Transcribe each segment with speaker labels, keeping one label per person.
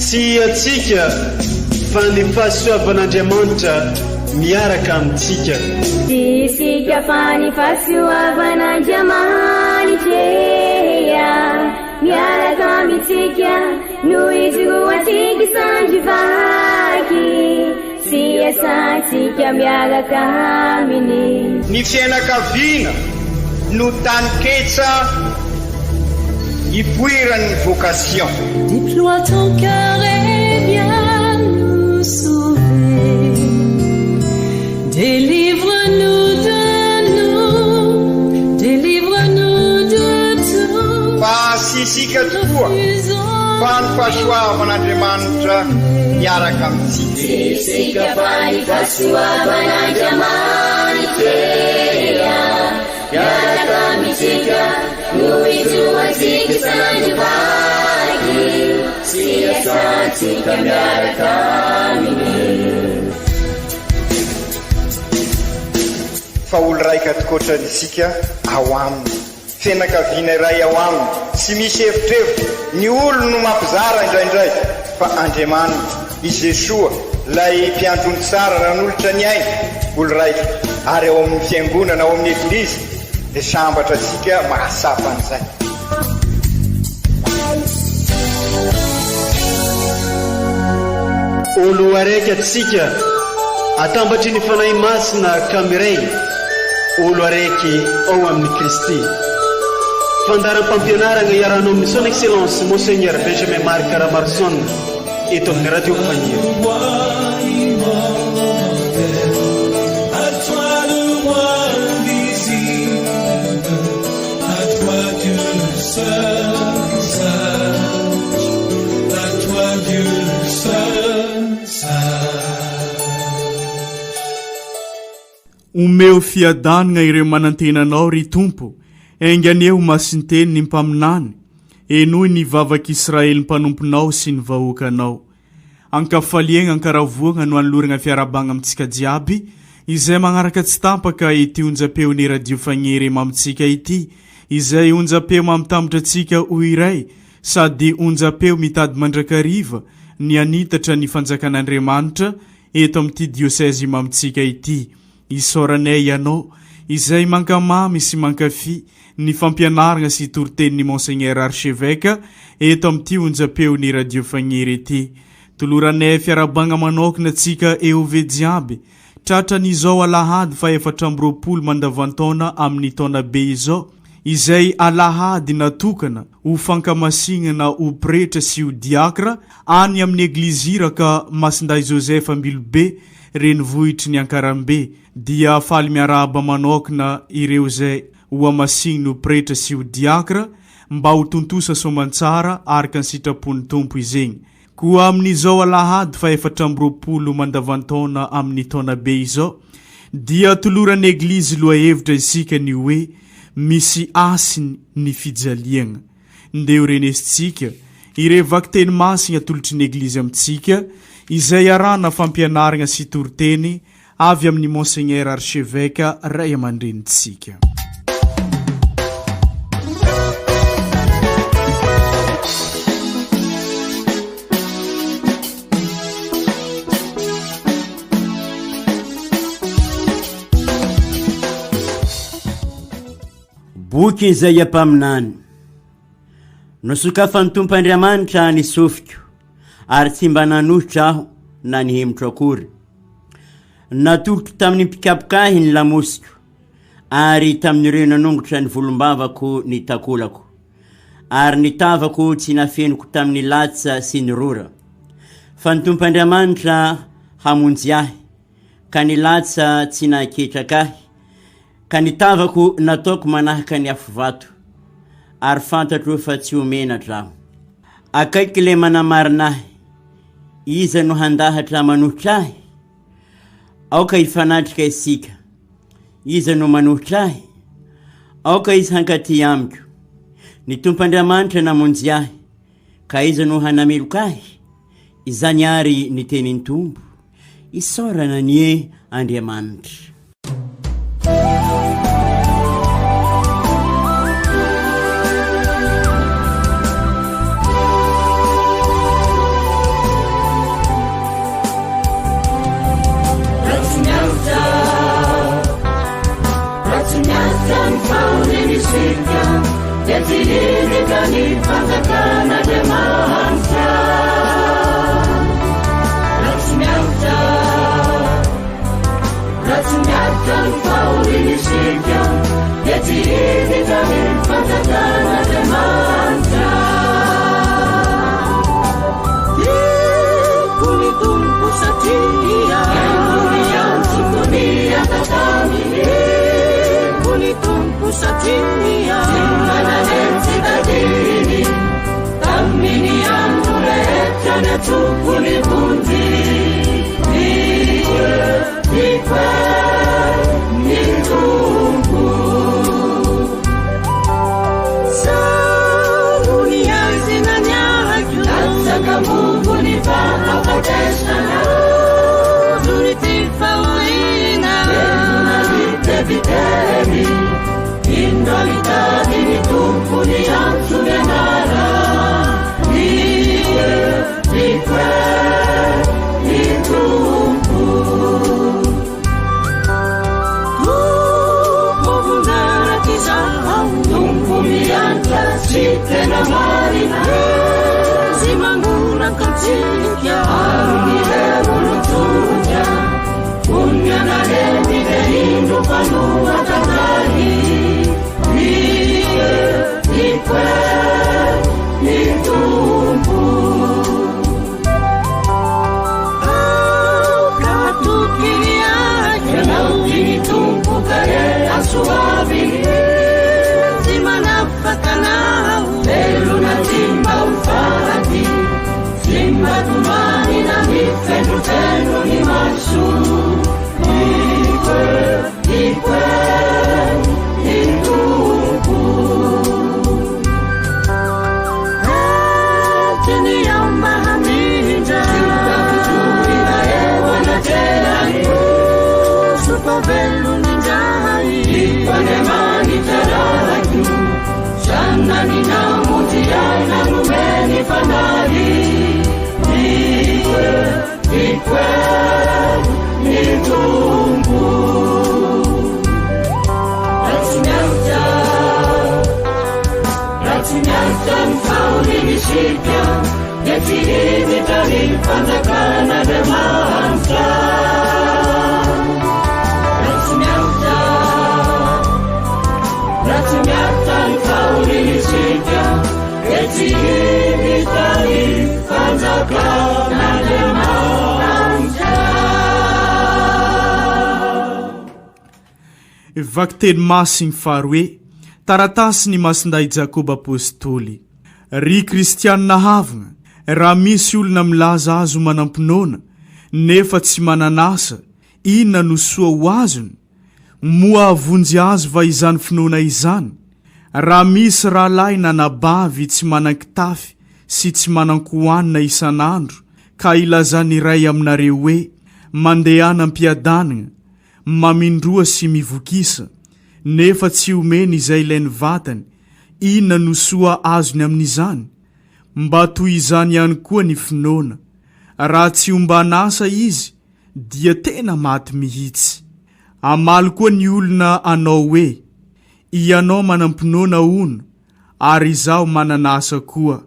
Speaker 1: sy atsika fa ny fahasoavan'Andriamanitra miaraka amintsika.
Speaker 2: Isika fa ny fahasoavan'Andriamanitra miaraka amintsika noho izy roantsika sandrivaky sy asantsika miaraka aminy.
Speaker 3: Ny fianakaviana no taniketsa ipoiran'ny vocation.
Speaker 4: Déploie ton cœur et viens nous sauver. Délivre-nous de nous, délivre-nous de tout.
Speaker 3: Fa sisika tokoa fa ny fahasoavan'Andriamanitra miaraka amintsika.
Speaker 2: Sisika fa ny fahasoavan'Andriamanitra miaraka amintsika noho izy roantsika sandrivaky sy asantsika miaraka aminy.
Speaker 3: Fa olo raika atokotran'isika ao aminy, fianakaviana iray ao aminy, tsy misy hevitrevitra. Ny olo no mampizara indraindray fa Andriamanitra i Jesoa lay mpiandrony tsara nanolotra ny aina olo raika, ary ao amin'ny fiangonana ao amin'ny eglizy dia sambatra antsika mahasapa an'izay.
Speaker 1: Olo araiky atsika atambatry ny fanahy masina kamiray, olo araiky ao amin'ny Kristy. Fandaram-pampianarana iaranao amin'ny son excellence Monseigneur Benjamin Marc Caramarson eto amin'ny radio Fagniry.
Speaker 5: Omeo fiadanana ireo manantenanao ry Tompo, enganeo masinteny ny mpaminany, enoy ny vavak'Israely mpanomponao sy ny vahoakanao. Ankafaliagna ankaravoagna no anolorana fiarabagna amintsika jiaby, izay magnaraka tsy tampaka ity onjapeo ny radio Fagniry mamitsika ity, izay onjapeo mamitambatra atsika ho iray, sady onjapeo mitady mandrakariva ny anitatra ny fanjakan'Andriamanitra eto amin'ity diosèzy mamitsika ity. Isoranay ianao izay mankamamy sy mankafi ny fampianarana sy toritenin'ny Monseigneur Archevêque eto amin'ity onjapeo ny radio Fagniry ity. Toloranay fiarabagna manokana atsika eo ve jiaby, tratra n'izao alahady fa 420 mandavantaona amin'ny taona be izao, izay alahady natokana ho fankamasinana ho pretra sy ho diakra any amin'ny egliziraka Masinday Joseph Ambilobe renivohitry ny Ankarambe, dia faly miaraba manokana ireo zay ho amasigny ho pretra sy ho diakra mba ho tontosa somantsara araka ny sitrapony tompo izegny. Koa amin'izao alahady fa 420 mandavantaona amin'ny taona be izao, dia toloran'ny eglizy loha hevitra isika ny hoe misy asiny ny fijaliagna. Ndeo renesitsika irevaky teny masina tolotry ny eglizy amintsika, izay arana fampianarana sy toriteny avy amin'ny Monseigneur Archevêque ray aman-drenitsika.
Speaker 6: Boky izay ampaminany. Nosokafany Tompoandriamanitra ny sofiko, ary tsy mba nanohitra aho na nihemotro akory. Natolotro tamin'ny mpikapokahy ny lamosiko, ary tamin'ireo nanongotra ny volombavako ny takolako, ary ny tavako tsy nafenoko tamin'ny latsa sy ny rora. Fa ny Tompoandriamanitra hamonjy ahy, ka ny latsa tsy naketrakahy, ka ny tavako nataoko manahaka ny afo vato, ary fantatro fa tsy omenatra aho. Akaiky le manamarinahy, iza no handahatra manohitra ahy? Aoka ifanatrika isika, iza no manohitra ahy? Aoka izy hankaty amiko. Ny Tompoandriamanitra namonjy ahy, ka iza no hanameloka ahy? Izany ary ny tenin'ny Tompo, isaorana ny Andriamanitra.
Speaker 2: tany fanjakana Andriamanitra. Raha tsy miaritra ny fahoriana isika dia tsy izy tany fanjakana Andriamanitra. Tiako ny Tompo satria miantsoko ny atataminy. Tiako ny Tompo satria tsy mananeny tsy tadiny taminy andro rehetra ny atsoko ny vonjy. Dikwe ny Tompo sarony azy naniako latsaka mombo ny fahafatesana dority fahoriana velona viteviteny indra mitady ny Tompo ny antso ny anara. Dikwe ny Tompo Tompo miantra sy tena marina sy mangoraka antsika ary miherono tsotra onianareny le indro fanohatandray. Dikwe ny Tompo aokatoky ny aka ianao ty ny Tompo kare asoaviny manafakanao velona timba ufati simba tumani na mifendrofendro ni maso. Dikwe ny Tompo atiny ao mahamindra sikafitulina ewana jelani supa velonindrai ipanemanitaraku Shanani na mutiana numeni fanari. Dikwe ny Tompo raha tsy miaritra ny fahoriana isika dia tsy izy tany fanjakana Andriamanitra. Raha tsy miaritra ny fahoriana isika dia tsy izy tany fanjakana Andriamanitra.
Speaker 5: Vaky teny masiny faharoe taratasy ny masinday Jakoba apôstôly. Ry kristianina havagna, raha misy olona milaza azo manampinona nefa tsy mananasa, inona no soa ho azony? Moa avonjy azo va izany finoana izany? Raha misy rahalahy na nabavy tsy manan-kitafy sy tsy manan-kohanina isan'andro ka ilazany iray aminareo hoe mandeha anam-piadanana, mamindroa sy mivokisa, nefa tsy omeny izay ilainy vatany, inona no soa azony amin'izany? Mba toy izany ihany koa ny finoana. Raha tsy omba nasa izy dia tena maty mihitsy. Amaly koa ny olona anao hoe ianao manampinoana ono ary izaho mananasa koa.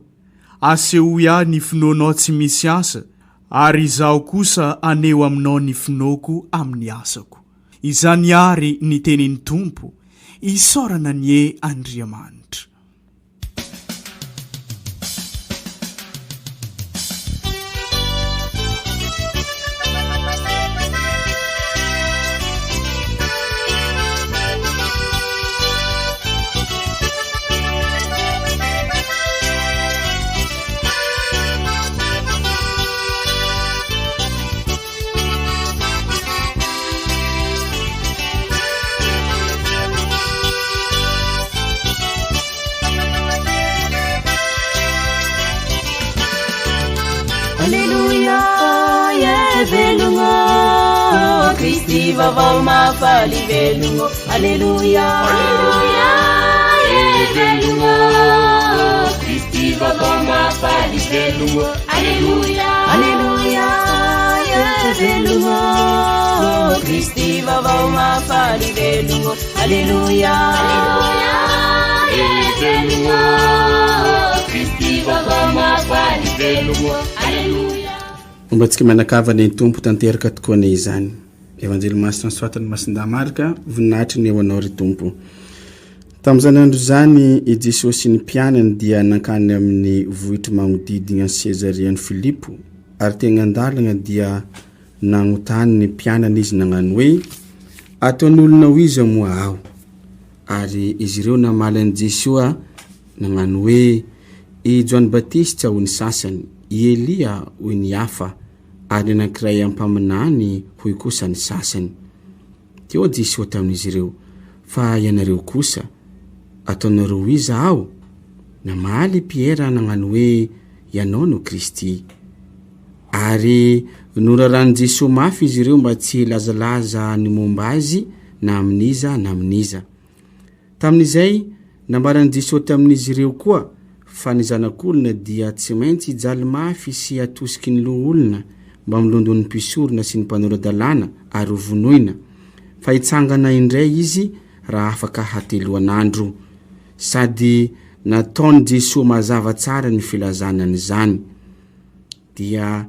Speaker 5: Aseho ihany ny finoanao tsy misy asa ary izaho kosa aneo aminao ny finoako amin'ny asako. Izany ary ny tenin'ny Tompo, isaorana ny Andriamanitra.
Speaker 4: velongo Kristi vavao mafaly velongo Alleluia Alleluia velongo Kristi vavao mafaly velongo Alleluia Alleluia velongo Kristi vavao mafaly velongo Alleluia Alleluia velongo velogno alleluia
Speaker 7: omba tsika manakavany tompo tanteraka tokoa ny izany evanjely masina soatany masindamarika voninahitry ny eo anao ry tompo tamin'izany andro zany i Jesosy ny mpianany dia nankany amin'ny vohitry magnodidina Sezarian'i Filipo ary tegna andalana dia nagnotany ny mpianany izy nagnano hoe ataon'olona ho iza moa aho ary izy ireo namalan'i Jesosy nagnano hoe i Joany Batista ho ny sasany i Elia ho ny hafa ary nankiray ampaminany hoy kosa ny sasany teo Jesosy tamin'izy ireo fa ianareo kosa ataonareo iza aho namaly Pierre nagnano hoe ianao no Kristy ary norarany Jesosy mafy izy ireo mba tsy lazalaza ny momba azy na aminiza na aminiza tamin'izay nambarany Jesosy tamin'izy ireo koa fa ny zanak'olona dia tsy maintsy hijaly mafy sy atosiky ny loholona mba milondon'ny mpisorona sy ny mpanorandalàna ary vonoina fa hitsangana indray izy raha afaka hateloan'andro sady nataony Jesosy mazava tsara ny filazanany zany dia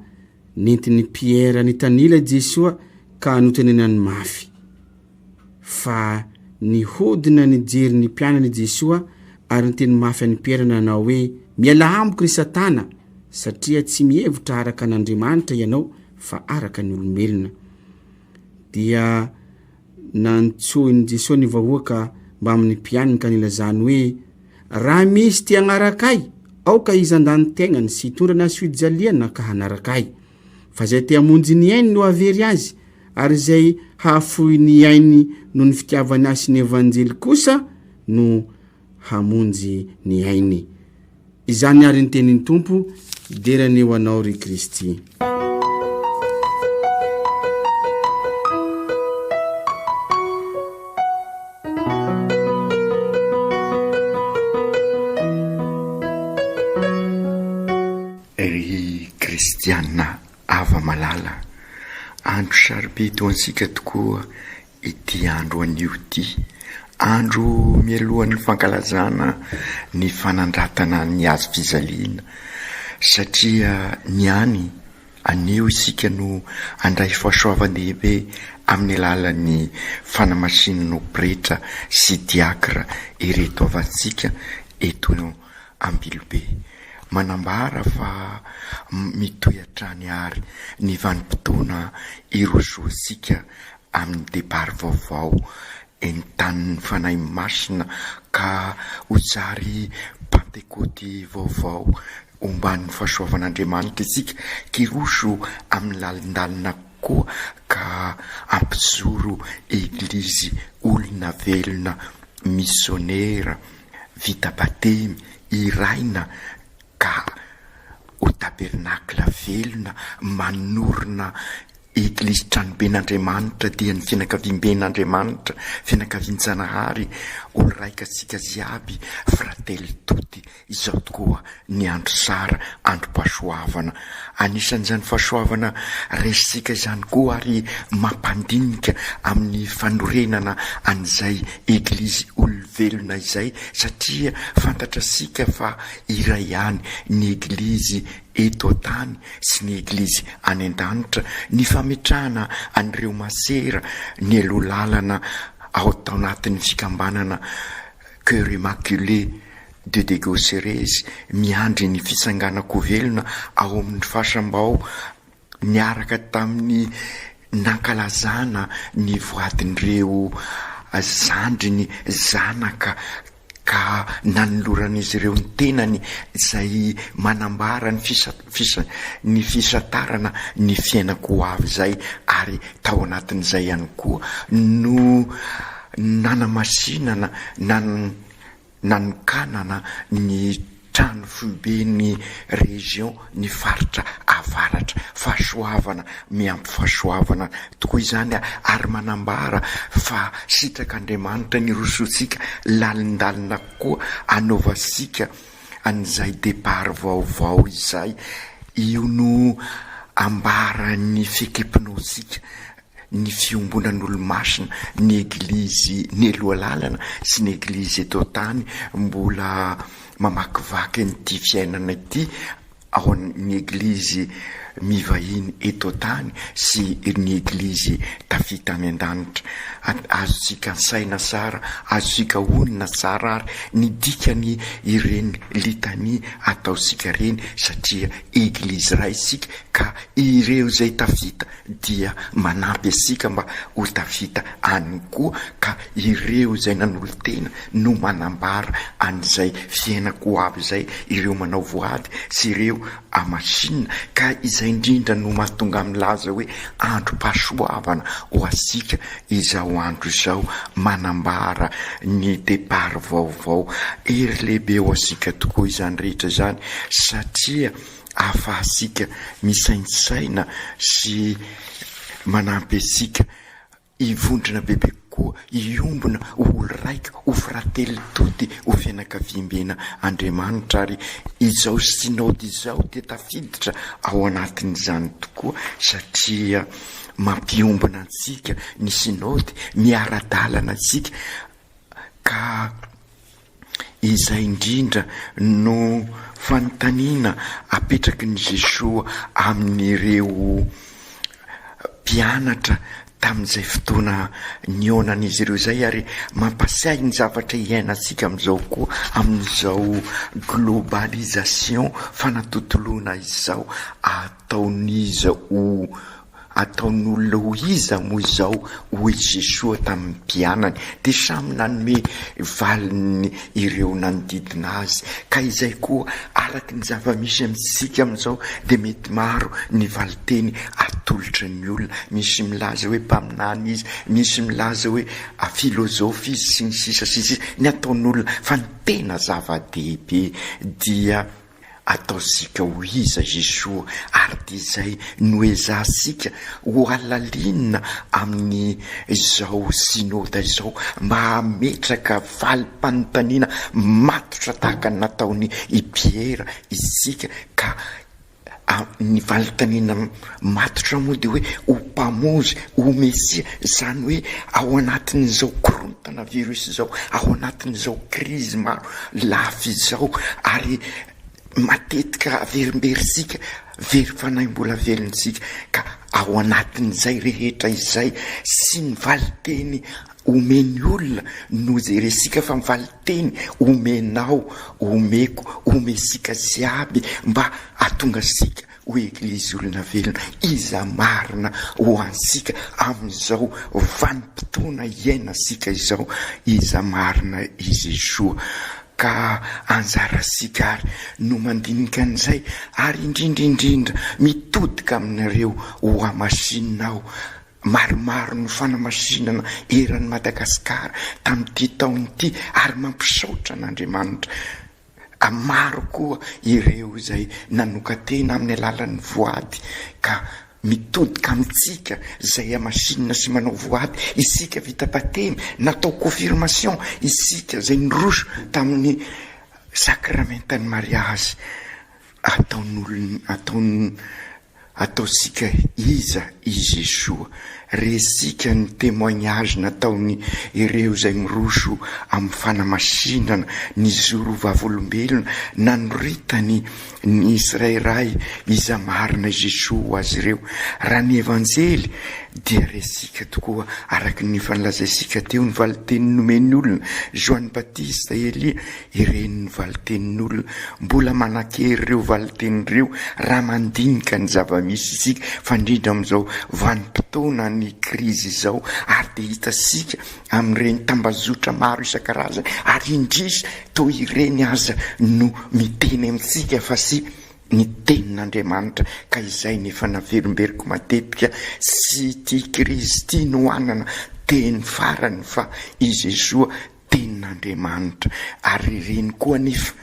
Speaker 7: nentiny Pierre ny tanila Jesosy ka notenenany mafy fa ny hodina ny jery ny mpianany Jesosy ary nyteny mafy any Pierre nanao hoe miala amiko ry Satana satria tsy mihevitra araka n'Andriamanitra ianao fa araka ny olombelona dia nantsoiny Jesosy ny vahoaka mba amin'ny mpianany ka nilazany hoe raha misy ty agnarakay aoka izy andany tegnany sy hitondrana azy fijaliana ka hanarakay fa zay te hamonjy ny ainy no avery azy ary zay hahafohy ny ainy no ny fitiavany azy ny evanjely kosa no hamonjy ny ainy izany ary ny tenin'ny tompo derany eo anao ry Kristy
Speaker 8: ry kristiana ava malala andro saribedy ho ansika tokoa ity andro anio ty andro mialohan'ny fankalazana ny fanandratana ny azo fizaliana satria ny any aneo isika no andray fahasoavan-dehibe amin'ny alalan'ny fanamasinana pretra sy diakra ireto avantsika eto ambilobe manambara fa mitoy atrany ary ny vanim-potoana irososika amin'ny depart vaovao entan'ny fanahy masina ka hojary pentekoty vaovao omban'ny fahasoavan'Andriamanitra isika kiroso amin'ny lalindalina koa ka ampizoro eglizy olona velona missionnaire vita batemy iraina ka ho tabernakla velona manorina eglizy tranoben'Andriamanitra dia ny fianakaviam-ben'Andriamanitra fianakavian-janahary olo raika tsika ziaby frately toty izao tokoa ny andro sara androm-pahasoavana anisan'izany fahasoavana resika izany koa ary mampandinika amin'ny fanorenana an'izay eglizy olovelona izay satria fantatrasika fa iray ihany ny eglizy eto tany sy ny eglizy any an-danitra ny fametrahana an'ireo masera ny alolalana ao tao anatin'ny fikambanana Cœur Immaculé de Dégosérès miandry ny fisanganako velona ao amin'ny fahasambao niaraka tamin'ny nankalazana ny voadin'ireo zandriny zanaka ka nanoloran'izy ireo ny tenany izay manambara ny fisatarana ny fiainako avy zay ary tao anatin'izay ihany koa no nanamasinana nanokanana ny trano foibeny région ny faritra avaratra fahasoavana miampy fahasoavana tokoa izany ary manambara fa sitrak'Andriamanitra ny rosotsika lalindalina koa anaovasika an'izay depart vaovao izay io no ambara ny fikipinozika ny fiombonan'olo-masina ny eglizy ny eloalalana sy ny eglizy eto tany mbola mamakivaky nyty fiainana ity ao ny eglizy mivahiny eto tany sy ny eglizy tafita any an-danitra. Azontsika nsaina tsara, azontsika onina tsara ary ny dikany ireny litany ataosika reny, satria eglizy ray isika ka ireo zay tafita dia manampy asika mba ho tafita any koa, ka ireo zay nanolo tena no manambara an'izay fiainako avy zay, ireo manao voady sy ireo amasinina, ka izay indrindra no mahatonga amilaza hoe androm-pahasoavana ho asika izao andro izao, manambara ny depart vaovao. Ery lehibe ho asika tokoa izany rehetra zany, satria ahafahasika misainsaina sy manampy asika ivondrona bebe koa, iombona olo raika, ho frately tody, ho fianakavimbena Andriamanitra. Ary izao synody izao dia tafiditra ao anatin'izany tokoa, satria mampiombona antsika ny synody, miara-dalana antsika, ka izay indrindra no fanontaniana apetraky ny Jesoa amin'ireo mpianatra tamin'izay fotoana nionan'izy ireo zay, ary mampasiahy ny zavatra iainantsika amin'izao koa, amin'izao globalisation fanatontoloana izao, ataon'olona ho iza moa izao ho Jesoa tamin'ny mpianany, dia samy nanome valiny ireo nanodidina azy. Ka izay koa araky ny zava-misy amintsika amin'izao dia mety maro ny valiteny atolotra ny olona. Misy milaza hoe mpaminany izy, misy milaza hoe filozofy izy sy ny sisa sisa, ny ataon'olona fa ny tena zava-dehibe dia ataosika ho iza Jesoa, ary dia izay noezasika ho alalinina amin'ny izao synoda izao, mba hametraka valim-panontaniana matotra tahaka ny nataony i Piera isika, ka ny valitaniana matotra moa dia hoe ho mpamozy, ho Mesia, zany hoe ao anatin'izao korontana virus izao, ao anatin'izao krizy maro lafy izao, ary matetika averimberisika, very fanahy mbola velontsika, ka ao anatin'izay rehetra izay sy ny valiteny omeny olona no jeresika fa mivaliteny omenao, omeko, omesika ziaby mba atonga sika ho eglizy olona velona, iza marina ho ansika amin'izao vanim-potoana iainasika izao, iza marina izy Jesoa. Ka anjarasika ary no mandinika an'izay, ary indrindraindrindra mitodika aminareo ho amasinina ao. Maromaro no fanamasinana eran'ny Madagasikara tamin'ity taon'ity, ary mampisaotra an'Andriamanitra. Maro koa ireo izay nanokatena amin'ny alalan'ny voady, ka mitodika amintsika izay amasinina sy manao voady, isika vita patemy, natao confirmation, isika izay niroso tamin'ny sakramentan'ny mariazy, ataosika iza i Jesoa. Resika ny témoignage nataony ireo izay miroso amin'ny fanamasinana ny zoro vavolombelona, nanoritany ny Israelray iza marina Jesoa azy ireo. Raha ny evanjely dia resika tokoa araky ny fanlazaisika teo, ny valitenin'ny nomeny olona Joanny Baptiste, Elia, ireny ny valitenin'ny olona. Mbola manan-kery ireo valitenin'ireo raha mandinika ny zava-misy isika, fa indrindra amin'izao vanim-potoana ny krizy izao, ary dia hitasika amin'ireny tambazotra maro isan-karazany, ary indrisy toy ireny aza no miteny amintsika fa sy ny tenin'Andriamanitra. Ka izay nefa naverimberiko matetika sy ty krizy ty no anana teny farany fa i Jesoa tenin'Andriamanitra. Ary ireny koa nefa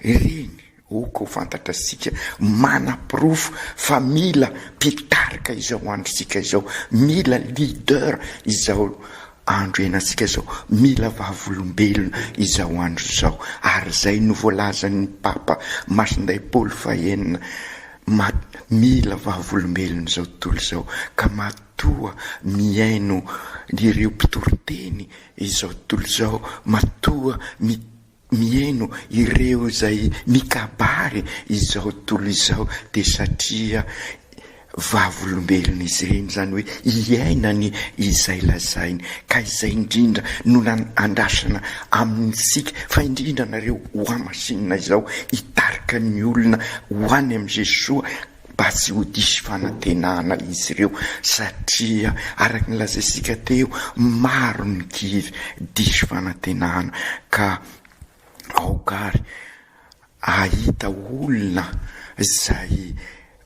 Speaker 8: ireny oko fantatra sika manapirofo fa mila mpitarika izao androsika izao, mila leader izao andro iainantsika izao, mila vavolombelona izao andro izao. Ary zay no voalazan'ny Papa Masinday Paoly fahenina, mila vavolombelona izao tontolo izao, ka matoa miaino ireo mpitoroteny izao tontolo izao, matoa mieno ireo zay mikabary izao tolo izao de satria vavolombelona izy reny zany hoe iainany izay lazainy ka izay indrindra no andrasana amintsika fa indrindra nareo ho amasinina izao hitarika ny olona ho any am' Jesoa mba tsy ho disy fanantenana izy ireo satria araky ny lazaisika teo maro ny kivy disy fanantenana ka aokary ahita olona zay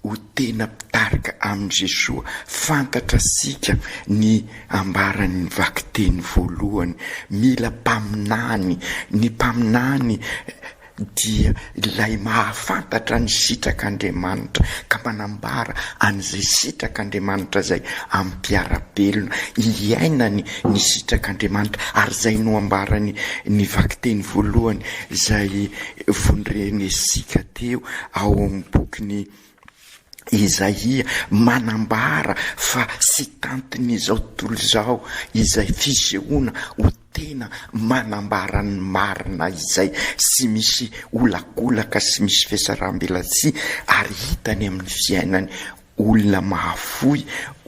Speaker 8: ho tena mpitarika amin' Jesoa fantatra sika ny ambarany vakiteny voalohany mila mpaminany ny mpaminany dia ilay mahafantatra ny sitrak'Andriamanitra ka manambara an'izay sitrak'Andriamanitra zay amin'ny mpiarabelona iainany ny sitrak'Andriamanitra ary zay no ambarany ny vakiteny voalohany zay vondrenesika teo ao amin'ny bokiny Isaia manambara fa sy tantin'izao tontolo izao izay fisehoana ho tena manambara ny marina izay sy misy olakolaka sy misy fiasaram-belatsia ary hitany amin'ny fiainany olona mahafoy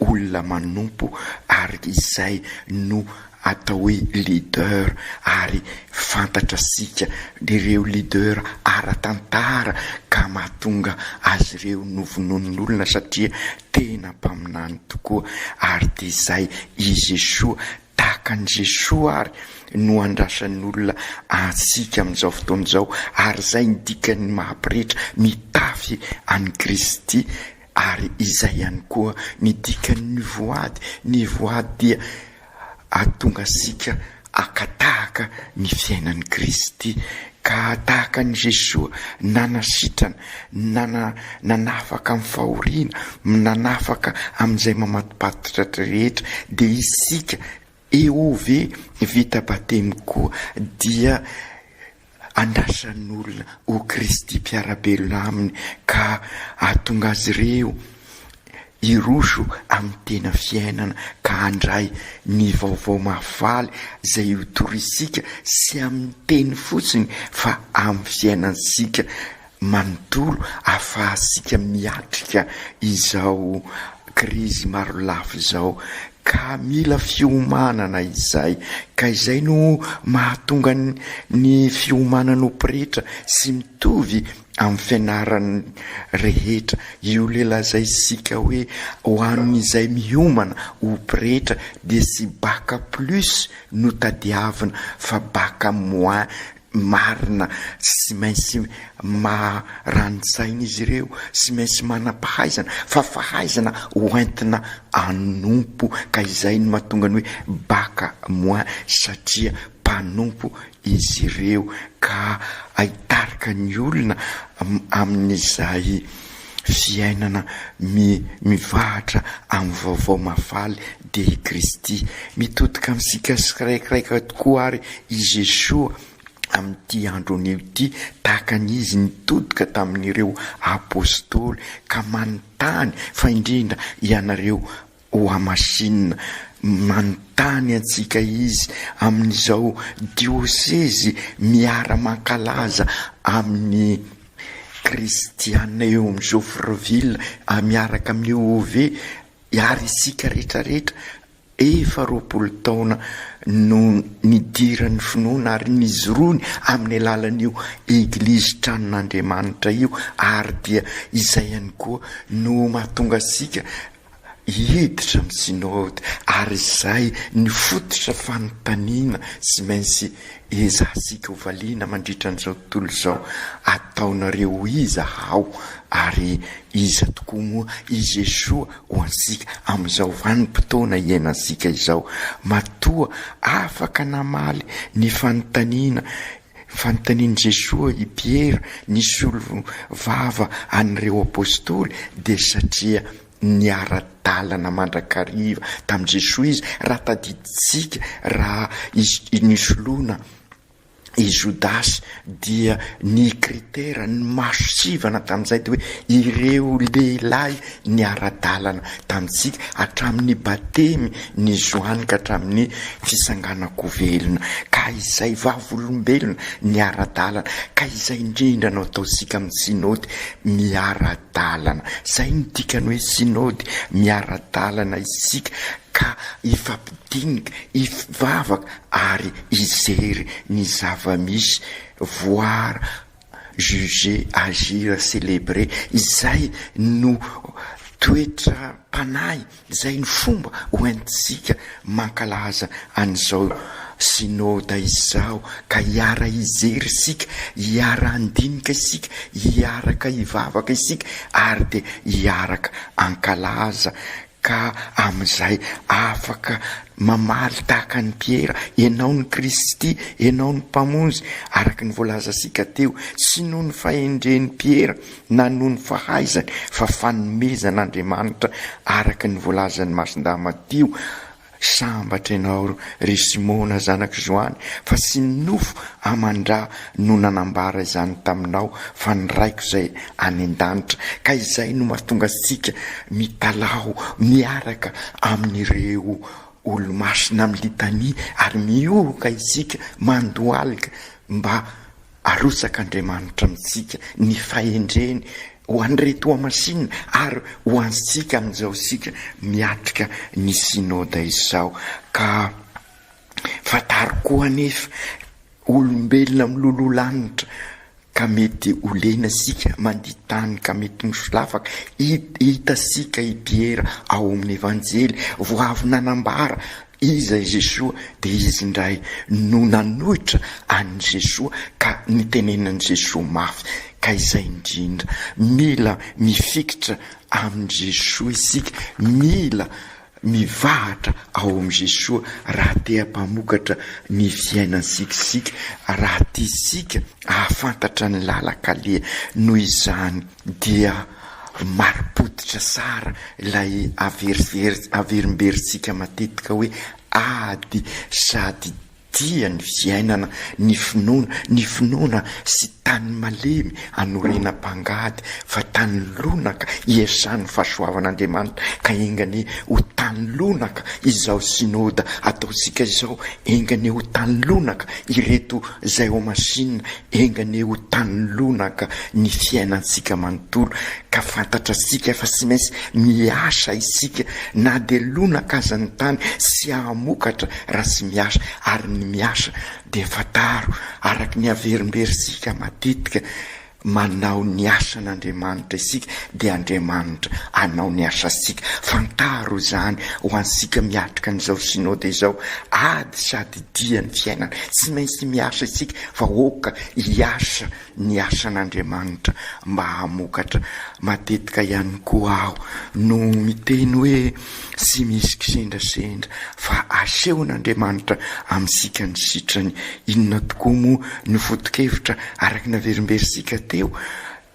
Speaker 8: olona manompo ary izay no atao hoe leader ary fantatra sika ireo leader ara-tantara ka mahatonga azy ireo novonon'olona satria tena mpaminany tokoa ary de izay i Jesoa takan' Jesoa ary no andrasan'olona ansika amin'izao fotoana izao ary zay indikany mahapirehetra mitafy an'i Kristy ary izay ihany koa midikany ny voady dia atonga sika akatahaka ny fiainan'i Kristy ka tahaka ny Jesoa nanasitrana nanafaka amin'ny fahoriana nanafaka amin'izay mamatopatotra rehetra de isika eove vita batemy koa dia andrasan'olona o Kristy mpiarabelona aminy ka atonga azy ireo iroso amin'ny tena fiainana ka andray ny vaovao mahafaly zay hotorisika sy amin'ny teny fotsiny fa amin'ny fiainansika manontolo ahafahasika miatrika izao krizy maro lafo izao ka mila fiomanana izay ka izay no mahatonga ny fiomanana opirehetra sy mitovy amin'ny fianarany rehetra io lelazay sika hoe ho an'izay miomana opirehetra de sy baka plus no tadiavina fa baka moins marina sy mainsy maranitsaina izy ireo sy mainsy manam-pahaizana fa fahaizana hoentina anompo ka izay no mahatonga ny hoe baka moins satria mpanompo izy ireo ka ahitarika ny olona amin'izay fiainana mivahatra amin'ny vaovao mahafaly de Kristy mitodika amin'sika siraikiraika tokoa ary i Jesoa amin'ity andro anio ity tahaka n'izy nitodika tamin'ireo apôstôly ka manontany fa indrindra ianareo ho amasinina manontany antsika izy amin'izao diosezi miara-mankalaza amin'ny kristiana eo amin'ny Joffreville miaraka amin'ny OV ary isika rehetrarehetra efa 20 taona no nidiran'ny finoana ary nizorony amin'ny alalan'io eglizy tranon'Andriamanitra io ary dia izay ihany koa no mahatonga sika hiditra amin'ny synody ary izay ny fototra fanontaniana sy mainsy ezasika hovaliana mandritra an'izao tontolo izao ataonareo iza ao ary iza tokoa moa i Jesoa ho ansika amin'izao vanim-potoana iainantsika izao matoa afaka namaly ny fanontaniana Jesoa i Piera ny solo vava an'ireo apôstôly de satria ny ara-dalana mandrakariva tamin'i Jesoa izy raha tadiditsika raha nisoloana i Jodasy dia ny kritera ny masosivana tamin'izay de hoe ireo lehilahy ny ara-dalana tamintsika hatramin'ny batemy ny zoany ka hatramin'ny fisanganako velona ka izay vavolombelona ny ara-dalana ka izay indrindra no ataosika amin'ny sinody miara-dalana zay ny dikany hoe sinody miara-dalana isika ka ifampidinika ifivavaka ary izery ny zava-misy voara juger agir célébrer izay no toetra panahy izay ny fomba hoentisika mankalaza an'izao sinoda izao ka hiara izery isika hiara andinika isika hiaraka hivavaka isika ary de hiaraka ankalaza ka amin'izay afaka mamaly tahaka ny Piera ianao ny Kristy ianao ny mpamonjy araka ny voalaza sika teo sy noho ny fahendren'ny Piera na noho ny fahaizany fa fanomezan'Andriamanitra araka ny voalazan'ny Masindahy sambatra ianao ry Simona zanaky Joany fa sy nofo amandra no nanambara izany taminao fa ny raiko izay any an-danitra ka izay no mahatonga sika mitalao miaraka amin'ireo olo-masina amin'ny litania ary mioroka isika mandohalika mba arosak'Andriamanitra amintsika ny fahendreny ho an'reto amasinina ary ho antsika amin'izao sika miatrika ny sinoda izao ka fataro koa anefa olombelona miloloha lanitra ka mety olena sika manditany ka mety misolafaka hitasika i Piera ao amin'ny evanjely voavy nanambara iza Jesoa de izy indray no nanohitra an'i Jesoa ka nitenenan'i Jesoa mafy ka izay indrindra mila mifikitra amin'i Jesoa isika mila mivahatra ao amin'i Jesoa raha te hampamokatra ny fiainansikisika raha tisika ahafantatra ny lalakaleha noho izany dia maripoditra tsara ilay averimberitsika matetika hoe ady sady dia ny fiainana ny finoana sy tany malemy anorena mpangady fa tany lonaka iasany fahasoavan'Andriamanitra ka engany ho tany lonaka izao sinoda ataosika izao engany ho tany lonaka ireto zay ho masinina engany ho tany lonaka ny fiainantsika manontolo ka fantatra sika fa sy maintsy miasa isika na de lonaka aza ny tany sy ahamokatra raha sy miasa ary ny miasa de fataro araky ny averimberisika matetika manao ny asan'Andriamanitra isika de Andriamanitra anao ny asa sika fantaro zany ho ansika miatrika an'izao sinoda izao ady sady dia ny fiainana tsy maintsy miasa isika fa oka hiasa ny asan'Andriamanitra mba hamokatra matetika ihany koa aho no miteny hoe sy misy kisendrasendra fa asehon'Andriamanitra amin'sika ny sitrany inona tokoa moa ny foto-kevitra araky naverimberisika teo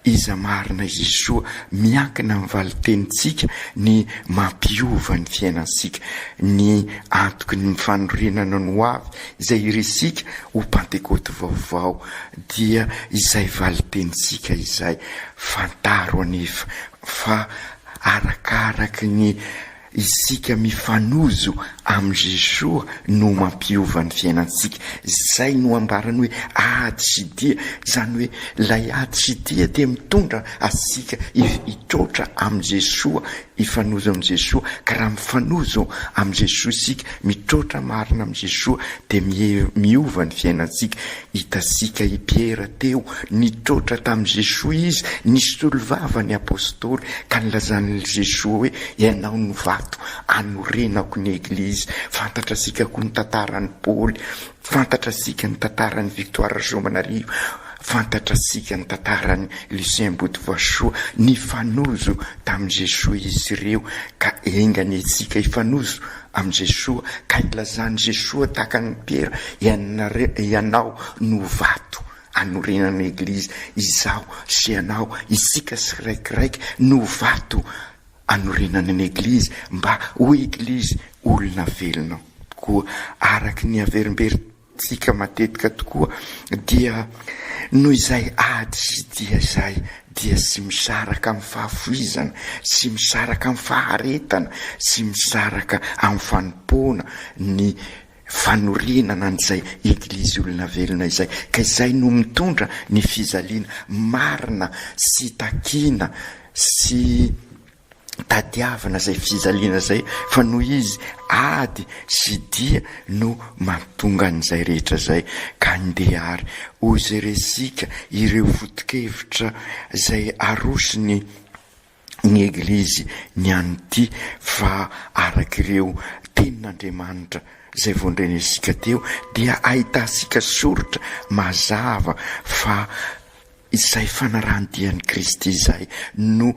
Speaker 8: iza marina Jesoa miankina amin'ny valitenitsika ny mampiova ny fiainansika ny antoky ny fanorenana ny hoavy izay iresika ho Pentekoty vaovao dia izay valitenitsika izay fantaro anefa fa arakaraky ny isika mifanozo amin'ny Jesoa no mampiova ny fiainansika zay no ambarany hoe ady sy dia zany hoe lay ady sy dia de mitondra asika hitrotra amin'ny Jesoa ifanozo amin'ny Jesoa ka raha mifanozo amin'ny Jesoa isika mitrotra marina amin'ny Jesoa de miova ny fiainansika hitasika i Piera teo nitrotra tamin'i Jesoa izy nisy tolivava ny apôstôly ka nilazany Jesoa hoe ianao no vato anorenako ny eglizy fantatra sika koa ny tantaran'ny Paoly fantatra sika ny tantaran'ny Victoire Jomanarivo fantatra sika ny tantaran'ny Lucien Boutvoisoa ny fanozo tamin'i Jesoa izy ireo ka engany etsika ifanozo amin'ny Jesoa ka ilazany Jesoa tahaka ny Piera ianao no vato anorenan'ny eglizy izao sy anao isika siraikiraiky no vato anorenana ny eglizy mba ho eglizy olona velona koa araky ny averimbery tsika matetika tokoa dia noho izay ady sy dia zay dia sy misaraka amin'ny fahafoizana, sy misaraka amin'ny faharetana, sy misaraka amin'ny fanompoana ny fanorenana an'izay eglizy olona velona izay, ka izay no mitondra ny fizaliana marina sy takiana sy tadiavana zay fizaliana zay, fa noho izy ady sy dia no mahatonga an'izay rehetra zay. Ka ndeha ary ozy resika ireo foto-kevitra zay arosiny ny eglizy ny an'ity, fa arak'ireo tenin'Andriamanitra zay voandrenesika teo dia ahitasika soratra mazava fa izay fanarahandian'i Kristy izay no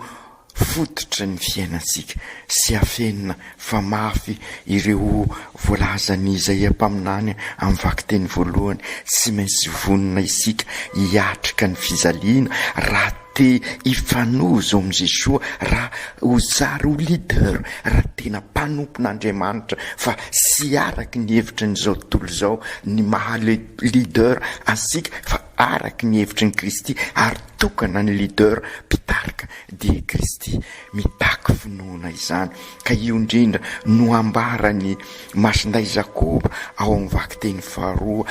Speaker 8: fototra ny fiainantsika sy afenina fa mafy ireo voalazany izay ampaminany amin'ny vaky-teny voalohany, sy maintsy vonina isika hiatrika ny fizaliana raha te hifanozo amin'i Jesosy, raha ho tsara ho leader, raha tena mpanompon'Andriamanitra, fa sy araky ny hevitra n'izao tontolo izao ny maha leader asika, fa araky ny hevitry ny Kristy, ary tokana ny leader mpitarika dia Kristy mitaky finoana izany. Ka io indrindra no ambarany masinday Jakoba ao amin'ny vaky-teny faharoa,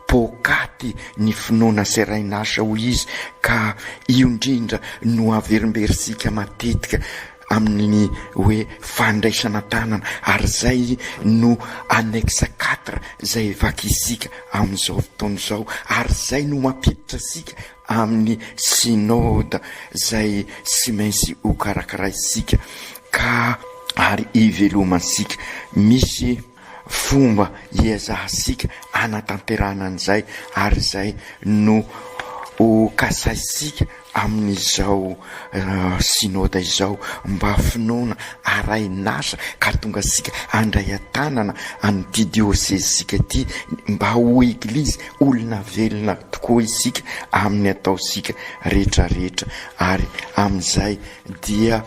Speaker 8: pokaty ny finoana serainasa ho izy, ka io indrindra no averimberisika matetika amin'ny hoe fandraisana tanana, ary zay no annexe 4 zay vakisika amin'izao fotoana izao, ary zay no mampiditra sika amin'ny synode zay sy maintsy ho karakaraisika, ka ary ivelomansika misy fomba hiazahasika anatanterana an'izay, ary zay no ho kasaisika amin'izao synode izao, mba finoana arainasa ka tonga sika andray an-tanana an'ity diosezisika ty, mba ho eglizy olona velona tokoa isika amin'ny ataosika rehetrarehetra, ary amin'izay dia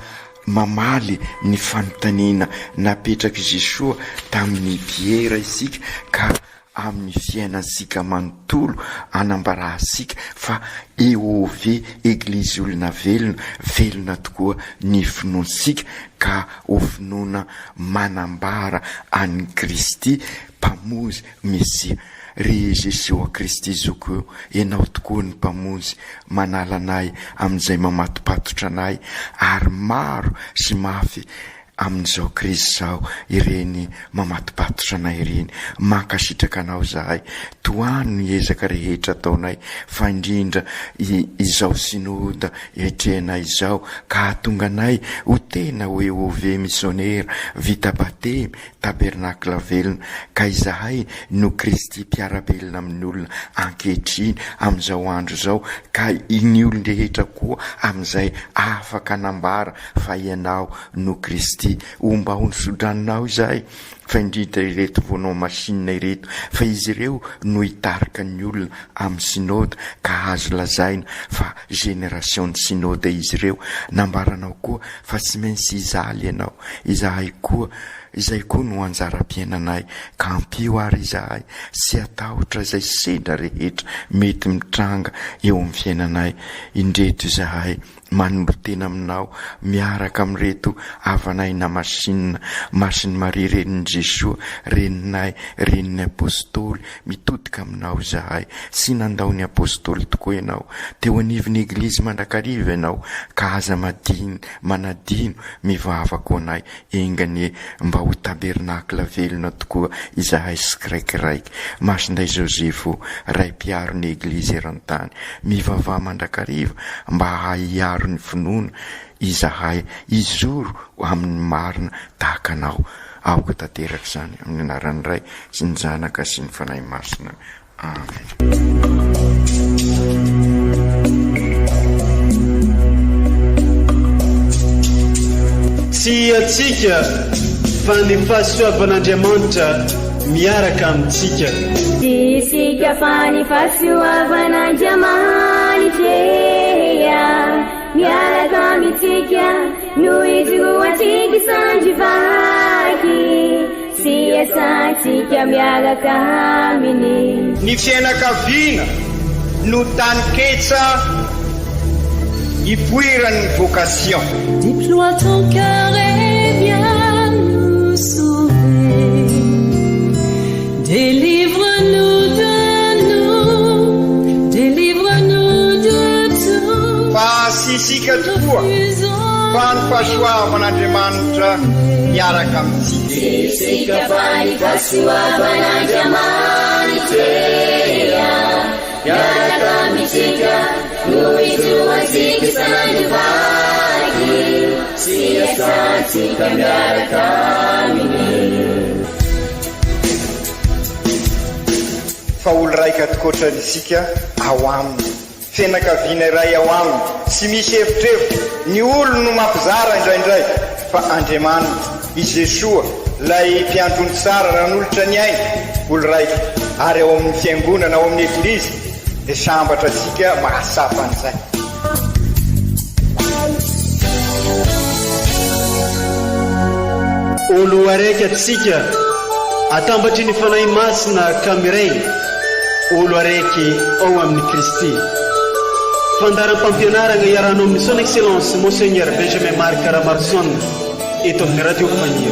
Speaker 8: mamaly ny fanontaniana napetraky Jesosy tamin'ny biera isika, ka amin'ny fiainansika manontolo anambarahasika fa eo ve eglizy olona velona tokoa ny finoansika, ka ho finoana manambara an'i Kristy mpamozy Mesia. Ry Jesosy a Kristy zoko ianao tokoa ny mpamozy manala anay amin'izay mamatopatotra anay, ary maro sy mafy amin'izao krizy zao ireny mamatopatotra anay ireny. Mankasitraka anao zahay, toano ny ezaka rehetra ataonay, fa indrindra izao sinoda etrehanay izao, ka tonga anay ho tena hoe ove missionnaire vita batemy tabernakla velona, ka izahay no Kristy mpiarabelona amin'ny olona ankehitriny amin'izao andro zao, ka ny olon-drehetra koa amin'izay afaka anambara fa ianao no Kristy. Omba ho nisodranonao izahay, fa indrindra ireto vonao masinina ireto, fa izy ireo no hitarika ny olona amin'ny synode, ka azo lazaina fa génération de synode izy ireo. Nambaranao koa fa tsy maintsy izaly ianao, izahay koa izay koa no anjara-piainanay, ka ampio ary izahay sy atahotra izay sendra rehetra mety mitranga eo amin'ny fiainanay. Indreto izahay manolotena aminao miaraka amin'reto avanay na masinina masiny Maria renin'i Jesosy, reninay renin'ny apôstôly, mitodika aminao izahay sy nandao ny apôstôly tokoa ianao teo anivon'ny eglizy mandrakariva ianao, ka aza manadino mivavako anay engany mba ho tabernakla velona tokoa izahay sy kiraikiraiky. Masinday Josefo ray mpiaro ny eglizy eran-tany, mivava mandrakariva mba haiaro ny finoana izahay izoro amin'ny marina tahaka anao. Aoka tanteraka izany amin'ny anaran'ny Ray sy ny Zanaka sy ny Fanahy Masina. Amen.
Speaker 1: Tsy atsika fa ny fahasoavan'Andriamanitra miaraka amintsika.
Speaker 4: Isika fa ny fahasoavan'Andriamanitra miaraka amintsika, noho izy ho atsika sandry vaky, siasantsika miaraka aminy.
Speaker 3: Ny fianakaviana no tany ketsa ipoiran'ny vocation.
Speaker 9: Déploie ton cœur et viens nous sauver. Délivre-nous de nous, délivre-nous de tout.
Speaker 3: Fa sisika tokoa fa ny fahasoavan'Andriamanitra miaraka amintsika.
Speaker 4: Sisika fa ny fahasoavan'Andriamanitra miaraka amintsika no itoantsika sandovaky siasantsika miaraka aminy.
Speaker 3: Fa olo raika tokoatran'isika ao aminy, fianakaviana iray ao aminy, tsy misy evitrevitra. Ny olo no mampizara indraindray, fa Andriamanitra i Jesoa lay mpiandrony tsara ran'olotra ny aina, olo raika. Ary ao amin'ny fiangonana, ao amin'ny eglizy dia sambatra atsika mahasapa an'izay.
Speaker 1: Olo araiky atsika atambatry ny fanahy masina kamiray, olo araiky ao amin'ny Kristy. Fandaram-pampianarana iarano amin'ny son excellence Monseigneur Benjamin Marc Caramarson eto amin'ny radio Fagniry.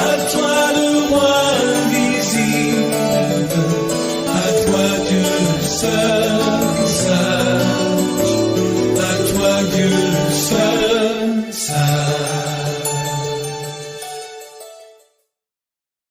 Speaker 2: À toi le roi invisible, à toi Dieu seul.